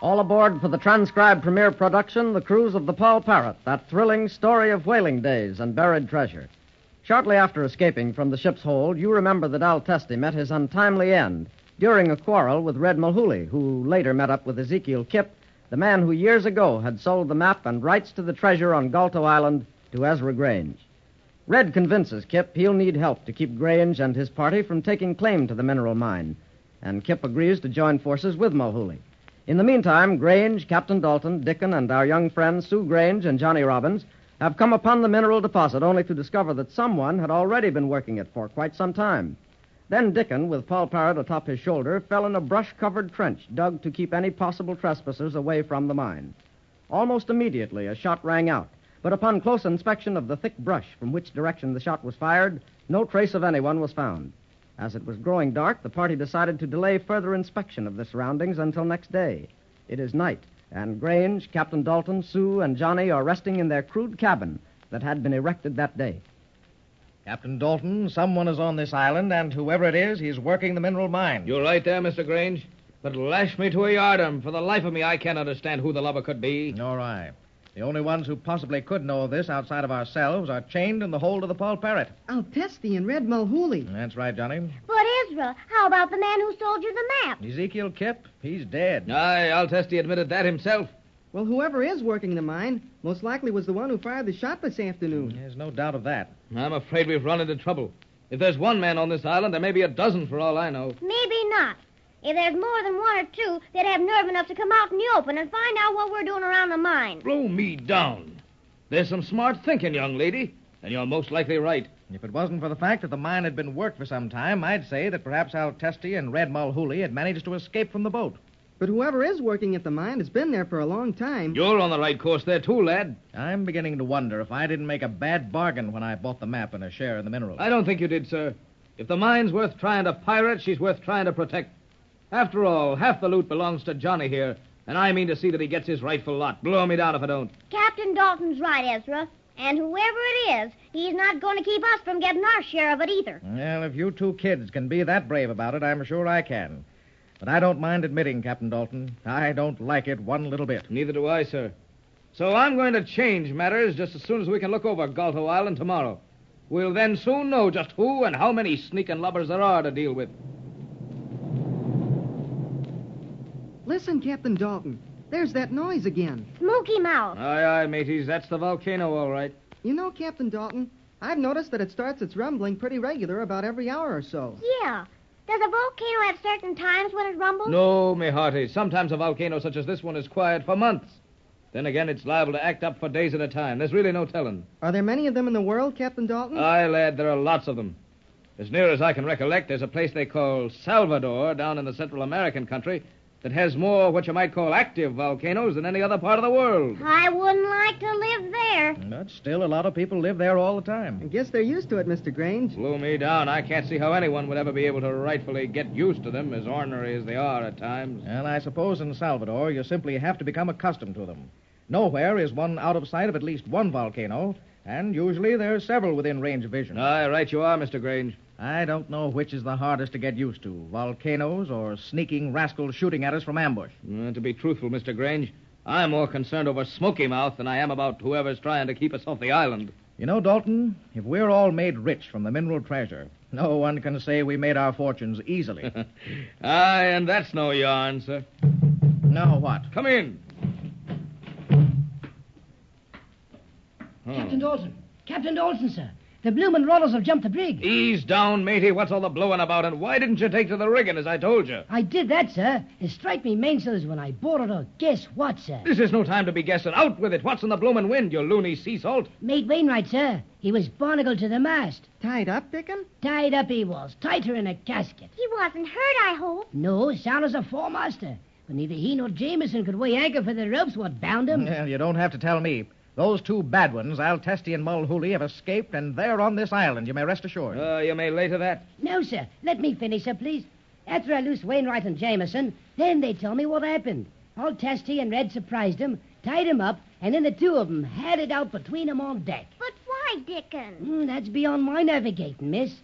All aboard for the transcribed premiere production, The Cruise of the Paul Parrot, that thrilling story of whaling days and buried treasure. Shortly after escaping from the ship's hold, you remember that Al Testi met his untimely end during a quarrel with Red Mulhooley, who later met up with Ezekiel Kipp, the man who years ago had sold the map and rights to the treasure on Galto Island to Ezra Grange. Red convinces Kipp he'll need help to keep Grange and his party from taking claim to the mineral mine, and Kipp agrees to join forces with Mulhooley. In the meantime, Grange, Captain Dalton, Dickon, and our young friends Sue Grange and Johnny Robbins have come upon the mineral deposit only to discover that someone had already been working it for quite some time. Then Dickon, with Paul Parrot atop his shoulder, fell in a brush-covered trench dug to keep any possible trespassers away from the mine. Almost immediately, a shot rang out, but upon close inspection of the thick brush from which direction the shot was fired, no trace of anyone was found. As it was growing dark, the party decided to delay further inspection of the surroundings until next day. It is night, and Grange, Captain Dalton, Sue, and Johnny are resting in their crude cabin that had been erected that day. Captain Dalton, someone is on this island, and whoever it is, he's working the mineral mine. You're right there, Mr. Grange. But lash me to a yardarm. For the life of me, I can't understand who the lubber could be. Nor I. The only ones who possibly could know of this outside of ourselves are chained in the hold of the Paul Parrot. Al Testi and Red Mulhooley. That's right, Johnny. But Ezra, how about the man who sold you the map? Ezekiel Kipp, he's dead. Aye, Al Testi admitted that himself. Well, whoever is working the mine most likely was the one who fired the shot this afternoon. There's no doubt of that. I'm afraid we've run into trouble. If there's one man on this island, there may be a dozen for all I know. Maybe not. If there's more than one or two, they'd have nerve enough to come out in the open and find out what we're doing around the mine. Blow me down. There's some smart thinking, young lady, and you're most likely right. If it wasn't for the fact that the mine had been worked for some time, I'd say that perhaps Al Testi and Red Mulhooley had managed to escape from the boat. But whoever is working at the mine has been there for a long time. You're on the right course there, too, lad. I'm beginning to wonder if I didn't make a bad bargain when I bought the map and a share in the minerals. I don't think you did, sir. If the mine's worth trying to pirate, she's worth trying to protect. After all, half the loot belongs to Johnny here, and I mean to see that he gets his rightful lot. Blow me down if I don't. Captain Dalton's right, Ezra. And whoever it is, he's not going to keep us from getting our share of it either. Well, if you two kids can be that brave about it, I'm sure I can. But I don't mind admitting, Captain Dalton, I don't like it one little bit. Neither do I, sir. So I'm going to change matters just as soon as we can look over Galto Island tomorrow. We'll then soon know just who and how many sneaking lubbers there are to deal with. Listen, Captain Dalton. There's that noise again. Smoky Mouth. Aye, aye, mateys. That's the volcano, all right. You know, Captain Dalton, I've noticed that it starts its rumbling pretty regular about every hour or so. Yeah. Does a volcano have certain times when it rumbles? No, me hearty. Sometimes a volcano such as this one is quiet for months. Then again, it's liable to act up for days at a time. There's really no telling. Are there many of them in the world, Captain Dalton? Aye, lad, there are lots of them. As near as I can recollect, there's a place they call Salvador down in the Central American country that has more what you might call active volcanoes than any other part of the world. I wouldn't like to live there. But still, a lot of people live there all the I time. guess they're used to it, Mr. Grange. Blow me down. I can't see how anyone would ever be able to rightfully get used to them, as ornery as they are at times. And I suppose in Salvador, you simply have to become accustomed to them. Nowhere is one out of sight of at least one volcano, and usually there's several within range of vision. Aye, right you are, Mr. Grange. I don't know which is the hardest to get used to, volcanoes or sneaking rascals shooting at us from ambush. To be truthful, Mr. Grange, I'm more concerned over Smoky Mouth than I am about whoever's trying to keep us off the island. You know, Dalton, if we're all made rich from the mineral treasure, no one can say we made our fortunes easily. Aye, and that's no yarn, sir. Now what? Come in. Captain Dalton. Captain Dalton, sir. The bloomin' rollers have jumped the brig. Ease down, matey. What's all the blowing about, and why didn't you take to the rigging as I told you? I did that, sir. It strike me mainsails when I boarded her. Guess what, sir? This is no time to be guessing. Out with it. What's in the bloomin' wind, you loony sea salt? Mate Wainwright, sir. He was barnacled to the mast. Tied up, Dickon? Tied up he was. Tighter in a casket. He wasn't hurt, I hope. No, sound as a foremaster. But neither he nor Jameson could weigh anchor for the ropes what bound him. Well, you don't have to tell me. Those two bad ones, Al Testi and Mulhooley, have escaped, and they're on this island, you may rest assured. You may lay to that. No, sir. Let me finish, sir, please. After I loosed Wainwright and Jameson, then they told me what happened. All Testi and Red surprised him, tied him up, and then the two of them had it out between them on deck. But why, Dickon? That's beyond my navigating, miss.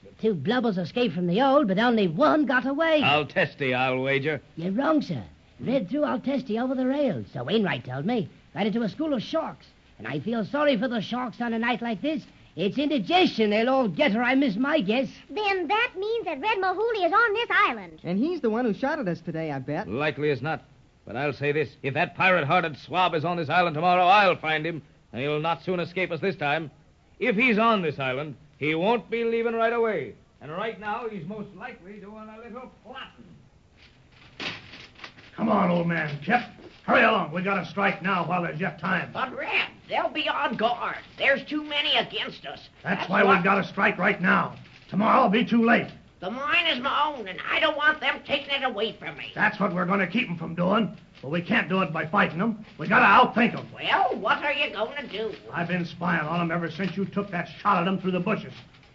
The two blubbers escaped from the hold, but only one got away. Al Testi, I'll wager. You're wrong, sir. Red threw old Testy over the rail, so Wainwright told me. Got into a school of sharks. And I feel sorry for the sharks on a night like this. It's indigestion they'll all get, or I miss my guess. Then that means that Red Mahooly is on this island. And he's the one who shot at us today, I bet. Likely as not. But I'll say this. If that pirate-hearted swab is on this island tomorrow, I'll find him. And he'll not soon escape us this time. If he's on this island, he won't be leaving right away. And right now, he's most likely doing a little plotting. Come on, old man, Kip. Hurry along. We gotta strike now while there's yet time. But, Red, they'll be on guard. There's too many against us. That's why we've got to strike right now. Tomorrow will be too late. The mine is my own, and I don't want them taking it away from me. That's what we're going to keep them from doing. But we can't do it by fighting them. We got to outthink them. Well, what are you going to do? I've been spying on them ever since you took that shot at them through the bushes.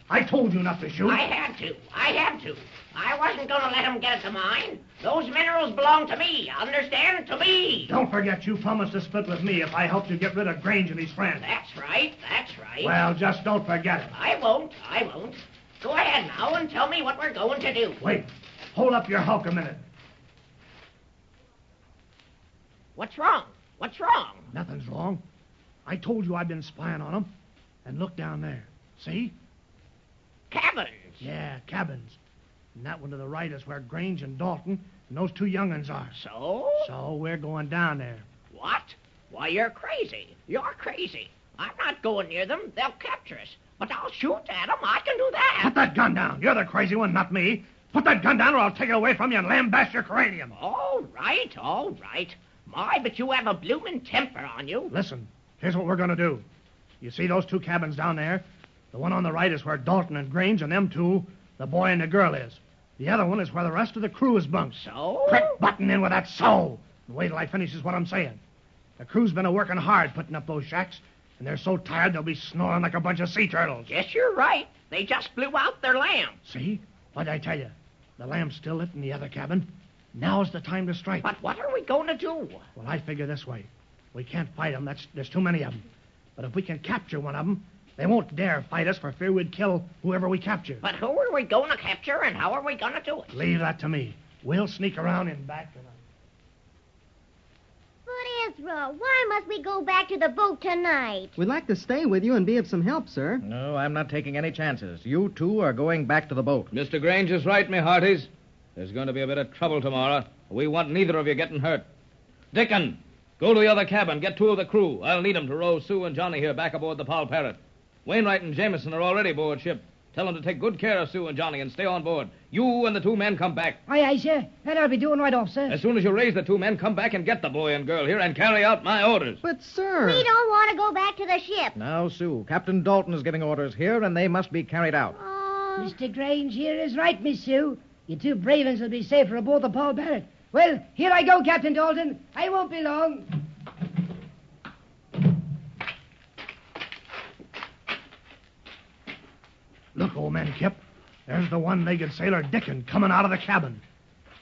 I told you not to shoot. I had to. I wasn't going to let them get at the mine. Those minerals belong to me. Understand? To me. Don't forget you promised to split with me if I helped you get rid of Grange and his friends. That's right. Well, just don't forget it. I won't. Go ahead now and tell me what we're going to do. Wait. Hold up your hulk a minute. What's wrong? Nothing's wrong. I told you I've been spying on them. And look down there. See? Cabins. Yeah, cabins. And that one to the right is where Grange and Dalton and those two young'uns are. So? So we're going down there. What? Why, you're crazy. I'm not going near them. They'll capture us. But I'll shoot at them. I can do that. Put that gun down. You're the crazy one, not me. Put that gun down or I'll take it away from you and lambaste your cranium. All right. My, but you have a bloomin' temper on you. Listen, here's what we're going to do. You see those two cabins down there? The one on the right is where Dalton and Grange and them two, the boy and the girl is. The other one is where the rest of the crew is bunked. So? Quit butting in with that so. And wait till I finish is what I'm saying. The crew's been a-working hard putting up those shacks, and they're so tired they'll be snoring like a bunch of sea turtles. Yes, you're right. They just blew out their lamp. See? What'd I tell you? The lamp's still lit in the other cabin. Now's the time to strike. But what are we going to do? Well, I figure this way. We can't fight them. There's too many of them. But if we can capture one of them, they won't dare fight us for fear we'd kill whoever we capture. But who are we going to capture, and how are we going to do it? Leave that to me. We'll sneak around in back tonight. But, Ezra, why must we go back to the boat tonight? We'd like to stay with you and be of some help, sir. No, I'm not taking any chances. You two are going back to the boat. Mr. Grange is right, me hearties. There's going to be a bit of trouble tomorrow. We want neither of you getting hurt. Dickon, go to the other cabin. Get two of the crew. I'll need 'em to row Sue and Johnny here back aboard the Paul Parrot. Wainwright and Jameson are already aboard ship. Tell them to take good care of Sue and Johnny and stay on board. You and the two men come back. Aye, sir. And I'll be doing right off, sir. As soon as you raise the two men, come back and get the boy and girl here and carry out my orders. But, sir... We don't want to go back to the ship. Now, Sue, Captain Dalton is giving orders here, and they must be carried out. Mr. Grange here is right, Miss Sue. You two brave uns will be safer aboard the Paul Parrot. Well, here I go, Captain Dalton. I won't be long. Look, old man Kip. There's the one-legged sailor Dickon coming out of the cabin.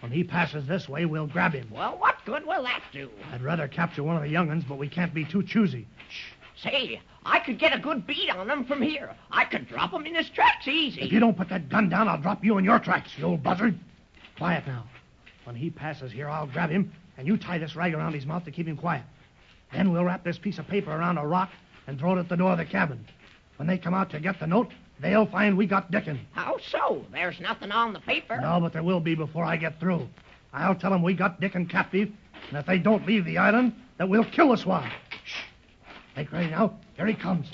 When he passes this way, we'll grab him. Well, what good will that do? I'd rather capture one of the young'uns, but we can't be too choosy. Shh. Say, I could get a good beat on them from here. I could drop them in his tracks easy. If you don't put that gun down, I'll drop you in your tracks, you old buzzard. Quiet now. When he passes here, I'll grab him, and you tie this rag around his mouth to keep him quiet. Then we'll wrap this piece of paper around a rock and throw it at the door of the cabin. When they come out to get the note, they'll find we got Dickon. How so? There's nothing on the paper. No, but there will be before I get through. I'll tell them we got Dickon captive, and if they don't leave the island, that we'll kill the swab. Shh. Make ready now. Here he comes.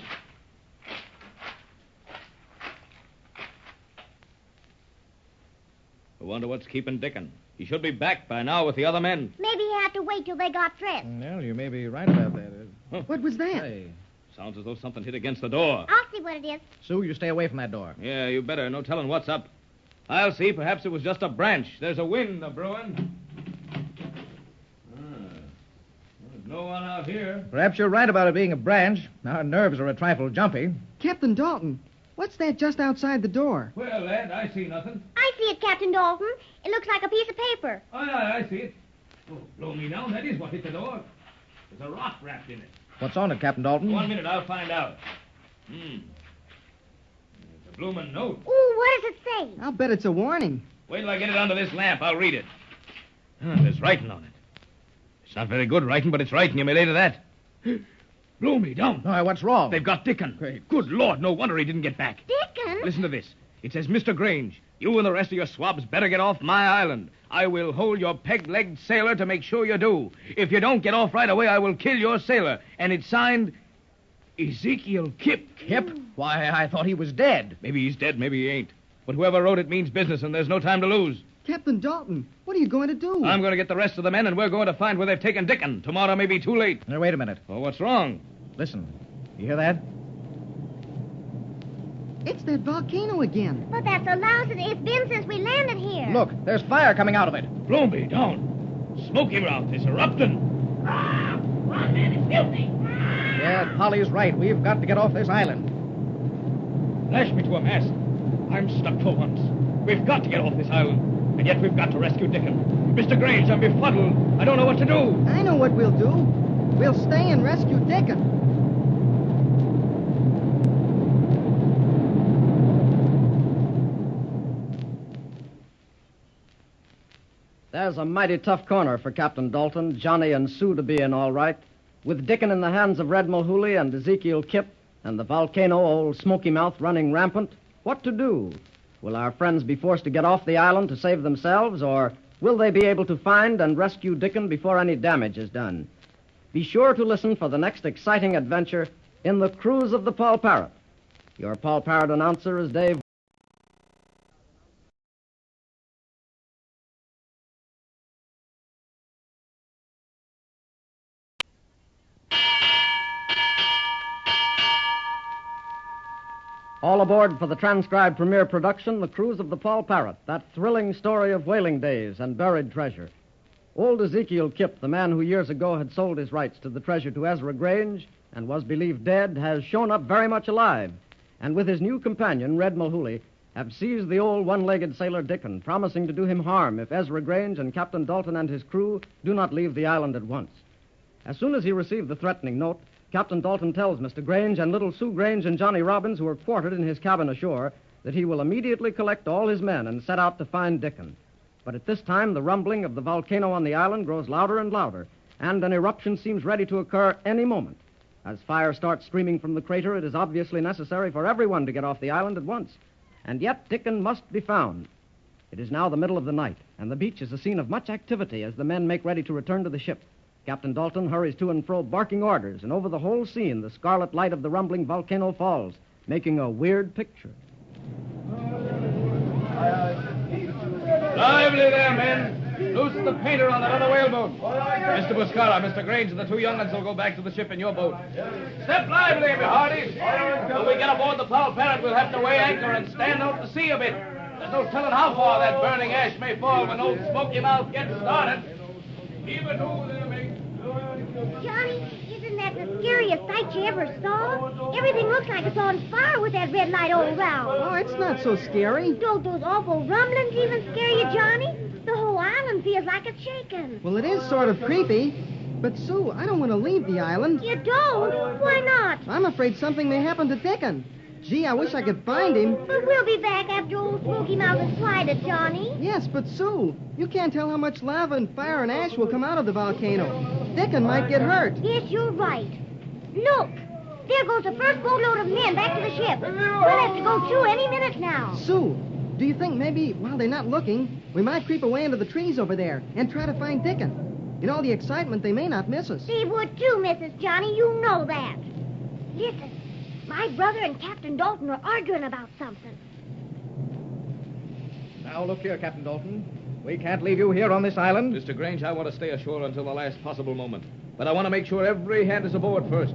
I wonder what's keeping Dickon. He should be back by now with the other men. Maybe he had to wait till they got dressed. Well, you may be right about that. Huh. What was that? Hey, Sounds as though something hit against the door. I'll see what it is. Sue, you stay away from that door. Yeah, you better. No telling what's up. I'll see. Perhaps it was just a branch. There's a wind a-brewing. There's no one out here. Perhaps you're right about it being a branch. Our nerves are a trifle jumpy. Captain Dalton, what's that just outside the door? Well, lad, I see nothing. I see it, Captain Dalton. It looks like a piece of paper. I see it. Oh, blow me down. That is what hit the door. There's a rock wrapped in it. What's on it, Captain Dalton? 1 minute, I'll find out. It's a bloomin' note. Ooh, what does it say? I'll bet it's a warning. Wait till I get it under this lamp. I'll read it. There's writing on it. It's not very good writing, but it's writing. You may lay to that. Blow me down. Why, what's wrong? They've got Dickon. Great. Good Lord, no wonder he didn't get back. Dickon? Listen to this. It says, Mr. Grange, you and the rest of your swabs better get off my island. I will hold your peg-legged sailor to make sure you do. If you don't get off right away, I will kill your sailor. And it's signed Ezekiel Kip. Kip? Why, I thought he was dead. Maybe he's dead, maybe he ain't. But whoever wrote it means business, and there's no time to lose. Captain Dalton, what are you going to do? I'm going to get the rest of the men, and we're going to find where they've taken Dickon. Tomorrow may be too late. Now, wait a minute. Well, what's wrong? Listen. You hear that? It's that volcano again. But that's the loudest it's been since we landed here. Look, there's fire coming out of it. Blow me down. Smoky mouth is erupting. Run, man, it's filthy. Yeah, Polly's right. We've got to get off this island. Lash me to a mast. I'm stuck for once. We've got to get off this island. And yet we've got to rescue Dickon. Mr. Grange, I'm befuddled. I don't know what to do. I know what we'll do. We'll stay and rescue Dickon. There's a mighty tough corner for Captain Dalton, Johnny, and Sue to be in all right. With Dickon in the hands of Red Mulhooley and Ezekiel Kip, and the volcano, old Smoky Mouth, running rampant, what to do? Will our friends be forced to get off the island to save themselves, or will they be able to find and rescue Dickon before any damage is done? Be sure to listen for the next exciting adventure in the cruise of the Paul Parrot. Your Paul Parrot announcer is Dave. All aboard for the transcribed premiere production, The Cruise of the Paul Parrot, that thrilling story of whaling days and buried treasure. Old Ezekiel Kip, the man who years ago had sold his rights to the treasure to Ezra Grange and was believed dead, has shown up very much alive, and with his new companion, Red Mulhooley, have seized the old one-legged sailor Dickon, promising to do him harm if Ezra Grange and Captain Dalton and his crew do not leave the island at once. As soon as he received the threatening note, Captain Dalton tells Mr. Grange and little Sue Grange and Johnny Robbins, who are quartered in his cabin ashore, that he will immediately collect all his men and set out to find Dickon. But at this time, the rumbling of the volcano on the island grows louder and louder, and an eruption seems ready to occur any moment. As fire starts streaming from the crater, it is obviously necessary for everyone to get off the island at once. And yet Dickon must be found. It is now the middle of the night, and the beach is a scene of much activity as the men make ready to return to the ship. Captain Dalton hurries to and fro, barking orders, and over the whole scene, the scarlet light of the rumbling volcano falls, making a weird picture. Lively there, men. Loosen the painter on that other whaleboat. Mr. Buscara, Mr. Grange, and the two young ones will go back to the ship in your boat. Step lively, me hearties. When we get aboard the Paul Parrot, we'll have to weigh anchor and stand out to sea a bit. There's no telling how far that burning ash may fall when old Smoky Mouth gets started. Keep it over there, mate. Johnny, isn't that the scariest sight you ever saw? Everything looks like it's on fire with that red light all around. Oh, it's not so scary. Don't those awful rumblings even scare you, Johnny? The whole island feels like it's shaking. Well, it is sort of creepy. But, Sue, I don't want to leave the island. You don't? Why not? I'm afraid something may happen to Dickon. Gee, I wish I could find him. But we'll be back after old Smoky Mouth has quieted, Johnny. Yes, but, Sue, you can't tell how much lava and fire and ash will come out of the volcano. Dickon might get hurt. Yes, you're right. Look, there goes the first boatload of men back to the ship. We'll have to go through any minute now. Sue, do you think maybe, while they're not looking, we might creep away into the trees over there and try to find Dickon? In all the excitement, they may not miss us. They would too, Mrs. Johnny. You know that. Listen, my brother and Captain Dalton are arguing about something. Now, look here, Captain Dalton. We can't leave you here on this island. Mr. Grange, I want to stay ashore until the last possible moment. But I want to make sure every hand is aboard first.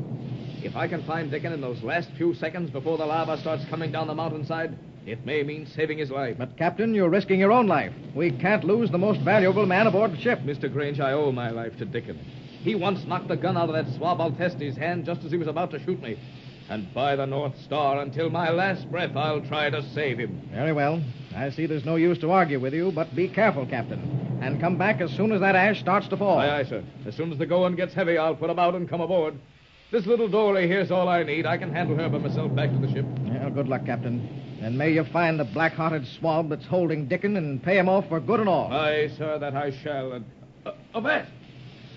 If I can find Dickon in those last few seconds before the lava starts coming down the mountainside, it may mean saving his life. But, Captain, you're risking your own life. We can't lose the most valuable man aboard the ship. Mr. Grange, I owe my life to Dickon. He once knocked the gun out of that swab Alteste's hand just as he was about to shoot me. And by the North Star, until my last breath, I'll try to save him. Very well. I see there's no use to argue with you, but be careful, Captain. And come back as soon as that ash starts to fall. Aye, aye, sir. As soon as the going gets heavy, I'll put about and come aboard. This little dory here's all I need. I can handle her by myself back to the ship. Well, good luck, Captain. And may you find the black-hearted swab that's holding Dickon and pay him off for good and all. Aye, sir, that I shall. And, Avast!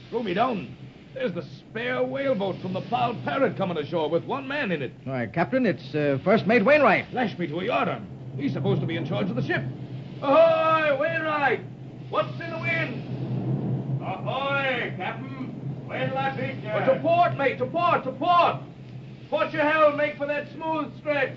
Throw me down. There's the spare whaleboat from the Pal Parrot coming ashore with one man in it. All right, Captain, it's First Mate Wainwright. Lash me to a yardarm. He's supposed to be in charge of the ship. Ahoy, Wainwright! What's in the wind? Ahoy, Captain. Where will I be, sir? To port, mate, to port, to port. Port your helm, make for that smooth stretch.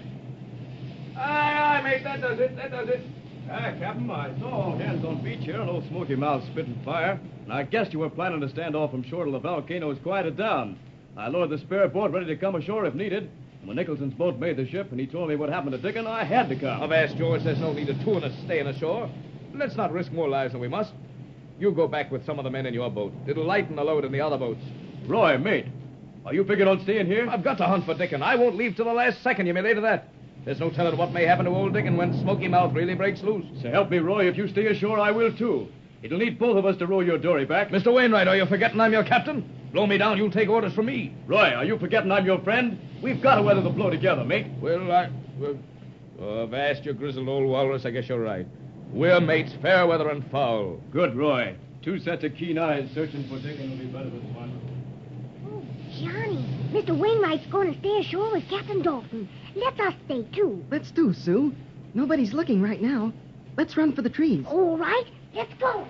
Aye, mate, that does it, that does it. Captain, I saw all hands on beach here and old Smoky Mouth spitting fire, and I guessed you were planning to stand off from shore till the volcano was quieted down. I lowered the spare boat ready to come ashore if needed, and when Nicholson's boat made the ship and he told me what happened to Dickon, I had to come. I've asked George, there's no need of two of us staying ashore. Let's not risk more lives than we must. You go back with some of the men in your boat. It'll lighten the load in the other boats. Roy, mate, are you figured on staying here? I've got to hunt for Dickon. I won't leave till the last second, you may lay to that. There's no telling what may happen to old Dickon when Smoky Mouth really breaks loose. So help me, Roy, if you stay ashore, I will too. It'll need both of us to row your dory back. Mr. Wainwright, are you forgetting I'm your captain? Blow me down, you'll take orders from me. Roy, are you forgetting I'm your friend? We've got to weather the blow together, mate. Avast, you grizzled old walrus, I guess you're right. We're mates, fair weather and foul. Good, Roy. Two sets of keen eyes searching for Dickon will be better than one. Oh, Johnny, Mr. Wainwright's going to stay ashore with Captain Dalton. Let us stay, too. Let's do, Sue. Nobody's looking right now. Let's run for the trees. All right, let's go.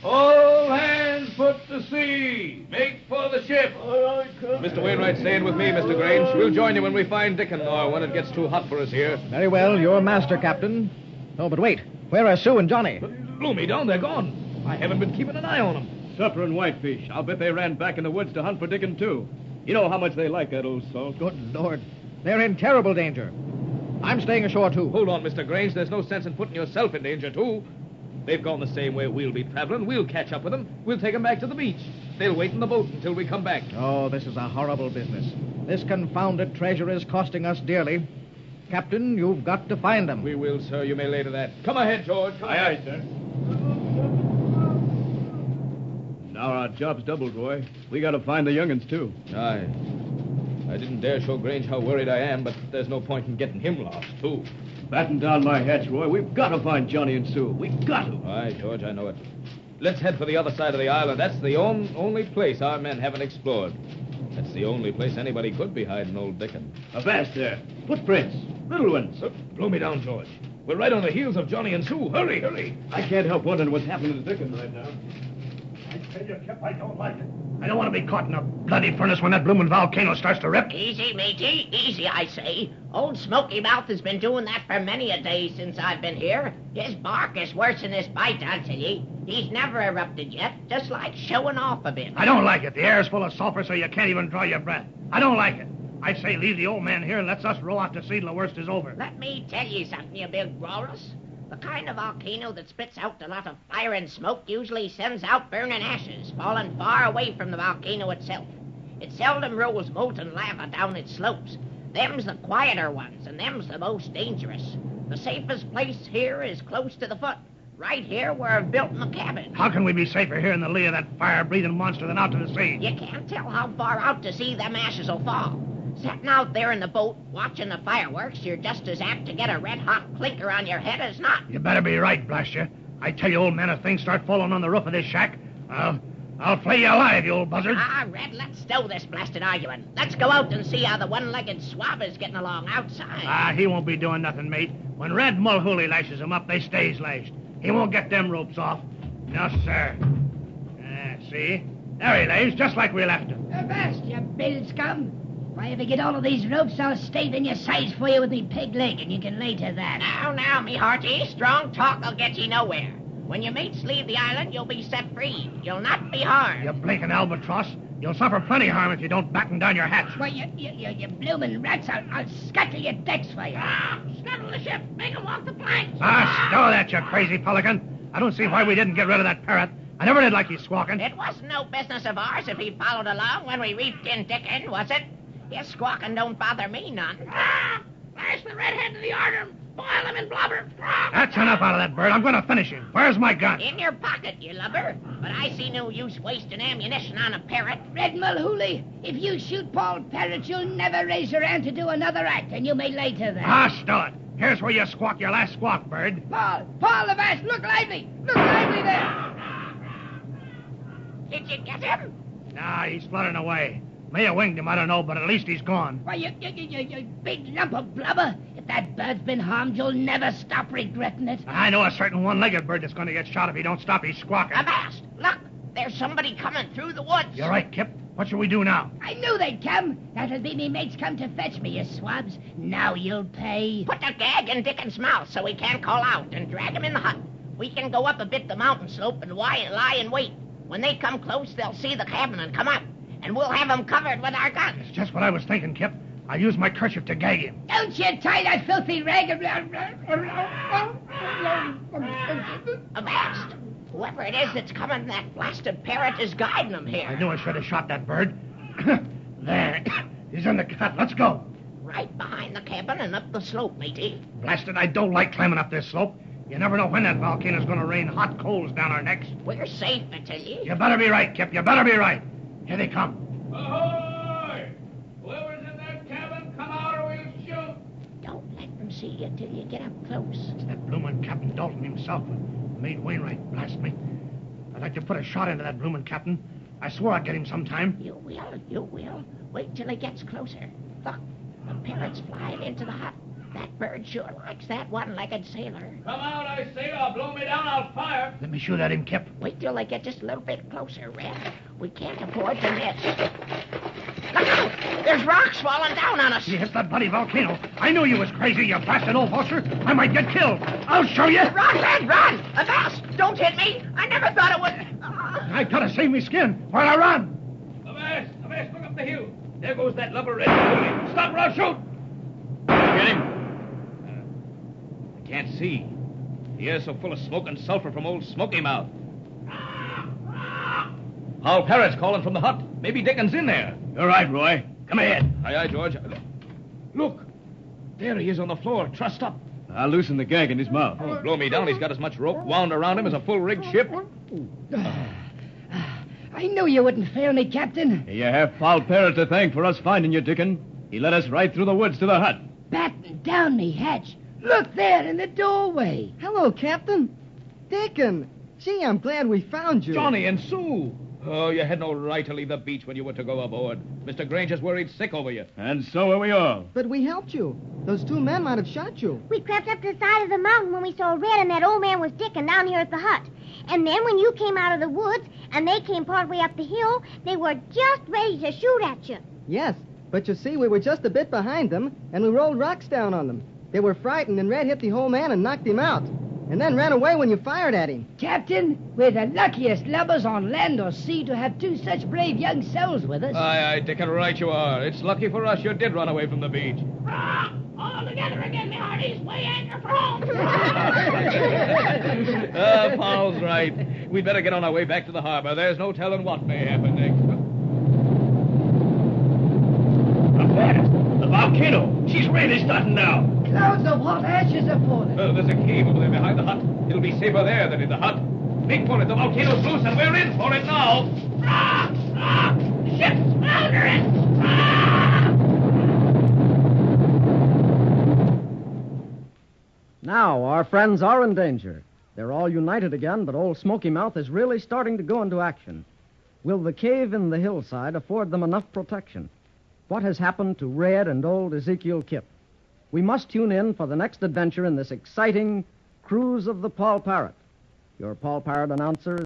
All hands put to sea. Make for the ship. Mr. Wainwright, staying with me, Mr. Grange. We'll join you when we find Dickon, or when it gets too hot for us here. Very well, you're master, Captain. Oh, but wait. Where are Sue and Johnny? Blew me down, they're gone. I haven't been keeping an eye on them. Supper and whitefish. I'll bet they ran back in the woods to hunt for Dickon, too. You know how much they like that old salt. Good Lord. They're in terrible danger. I'm staying ashore, too. Hold on, Mr. Grange. There's no sense in putting yourself in danger, too. They've gone the same way we'll be traveling. We'll catch up with them. We'll take them back to the beach. They'll wait in the boat until we come back. Oh, this is a horrible business. This confounded treasure is costing us dearly. Captain, you've got to find them. We will, sir. You may lay to that. Come ahead, George. Come ahead. Aye, sir. Now our job's doubled, Roy. We got to find the young'uns, too. Aye. I didn't dare show Grange how worried I am, but there's no point in getting him lost, too. Batten down my hatch, Roy. We've got to find Johnny and Sue. We've got to. Aye, George, I know it. Let's head for the other side of the island. That's the only place our men haven't explored. That's the only place anybody could be hiding old Dickon. Avast there. Footprints. Little ones. Blow me down, George. We're right on the heels of Johnny and Sue. Hurry, hurry. I can't help wondering what's happening to Dickon right now. I tell you, Kip, I don't like it. I don't want to be caught in a bloody furnace when that bloomin' volcano starts to rip. Easy, matey. Easy, I say. Old Smoky Mouth has been doing that for many a day since I've been here. His bark is worse than his bite, I'll tell ye. He's never erupted yet, just like showing off a bit. I don't like it. The air's full of sulfur so you can't even draw your breath. I don't like it. I say leave the old man here and let's us row out to sea till the worst is over. Let me tell you something, you big walrus. The kind of volcano that spits out a lot of fire and smoke usually sends out burning ashes, falling far away from the volcano itself. It seldom rolls molten lava down its slopes. Them's the quieter ones, and them's the most dangerous. The safest place here is close to the foot, right here where I've built my cabin. How can we be safer here in the lee of that fire-breathing monster than out to the sea? You can't tell how far out to sea them ashes will fall. Sitting out there in the boat, watching the fireworks, you're just as apt to get a red-hot clinker on your head as not. You better be right, blast you. I tell you, old man, if things start falling on the roof of this shack, I'll flay you alive, you old buzzard. Red, let's stow this blasted argument. Let's go out and see how the one-legged swab is getting along outside. He won't be doing nothing, mate. When Red Mulhooly lashes him up, they stays lashed. He won't get them ropes off. No, sir. See? There he lays, just like we left him. Avast, you bill scum. If I ever get all of these ropes, I'll stave in your sides for you with me peg leg, and you can lay to that. Now, me hearty, strong talk'll get ye nowhere. When your mates leave the island, you'll be set free. You'll not be harmed. You blinking albatross. You'll suffer plenty harm if you don't batten down your hatch. Why, you bloomin' rats, I'll scuttle your decks for you. Scuttle the ship. Make 'em walk the planks. Stow that, you crazy pelican. I don't see why we didn't get rid of that parrot. I never did like you squawking. It wasn't no business of ours if he followed along when we reefed in Dickon, was it? His squawking don't bother me none. Lash the redhead to the yardarm. Boil him in blubber. That's enough out of that bird. I'm going to finish him. Where's my gun? In your pocket, you lubber. But I see no use wasting ammunition on a parrot. Red Mulhooly, if you shoot Paul Parrot, you'll never raise your hand to do another act, and you may lay to that. Stow it. Here's where you squawk your last squawk, bird. Paul, avast, look lively. Look lively there. Did you get him? Nah, he's flooding away. May have winged him, I don't know, but at least he's gone. Why, you big lump of blubber. If that bird's been harmed, you'll never stop regretting it. I know a certain one-legged bird that's going to get shot if he don't stop his squawking. Avast! Look, there's somebody coming through the woods. You're right, Kip. What shall we do now? I knew they'd come. That'll be me mates come to fetch me, you swabs. Now you'll pay. Put the gag in Dickon's mouth so he can't call out and drag him in the hut. We can go up a bit the mountain slope and lie and wait. When they come close, they'll see the cabin and come out. And we'll have them covered with our guns. It's just what I was thinking, Kip. I'll use my kerchief to gag him. Don't you tie that filthy rag around. Avast! Whoever it is that's coming, that blasted parrot is guiding them here. I knew I should have shot that bird. There. He's in the cut. Let's go. Right behind the cabin and up the slope, matey. Blasted, I don't like climbing up this slope. You never know when that volcano's going to rain hot coals down our necks. We're safe, I tell you. You better be right, Kip. You better be right. Here they come. Ahoy! Whoever's in that cabin, come out or we'll shoot. Don't let them see you till you get up close. It's that bloomin' Captain Dalton himself. Made Wainwright, blast me. I'd like to put a shot into that bloomin' captain. I swore I'd get him sometime. You will. Wait till he gets closer. Look, the parrot's flying into the hut. That bird sure likes that one-legged sailor. Come out, I say, or blow me down, I'll fire. Let me shoot at him, Kip. Wait till they get just a little bit closer, Red. We can't afford to miss. Look out! There's rocks falling down on us. He hit that bloody volcano. I knew you was crazy, you blasted old vulture. I might get killed. I'll show you. Run, Red, run! Avast! Don't hit me. I never thought it would... I gotta save me skin while I run. Avast, look up the hill. There goes that lubber red. Stop or I'll shoot. Get him. I can't see. The air's so full of smoke and sulfur from old Smoky Mouth. Our parrot's calling from the hut. Maybe Dickon's in there. You're right, Roy. Come ahead. Aye, George. Look. There he is on the floor, trussed up. I'll loosen the gag in his mouth. Oh, blow me down. He's got as much rope wound around him as a full-rigged ship. I knew you wouldn't fail me, Captain. You have Paul Parrot to thank for us finding you, Dickon. He led us right through the woods to the hut. Batten down me hatch. Look there in the doorway. Hello, Captain. Dickon. Gee, I'm glad we found you. Johnny and Sue. Oh, you had no right to leave the beach when you were to go aboard. Mr. Granger's worried sick over you. And so are we all. But we helped you. Those two men might have shot you. We crept up to the side of the mountain when we saw Red and that old man was Dickon down here at the hut. And then when you came out of the woods and they came partway up the hill, they were just ready to shoot at you. Yes, but you see, we were just a bit behind them, and we rolled rocks down on them. They were frightened, and Red hit the old man and knocked him out. And then ran away when you fired at him. Captain, we're the luckiest lubbers on land or sea to have two such brave young souls with us. Aye, Dickon, right you are. It's lucky for us you did run away from the beach. All together again, me hearties. Way anchor for home. Paul's right. We'd better get on our way back to the harbor. There's no telling what may happen next. Up there. The volcano. She's really starting now. Clouds of hot ashes are falling. There's a cave over there behind the hut. It'll be safer there than in the hut. Make for it. The volcano's loose, and we're in for it now. The ship's foundering. Now, our friends are in danger. They're all united again, but old Smoky Mouth is really starting to go into action. Will the cave in the hillside afford them enough protection? What has happened to Red and old Ezekiel Kip? We must tune in for the next adventure in this exciting Cruise of the Paul Parrot. Your Paul Parrot announcer is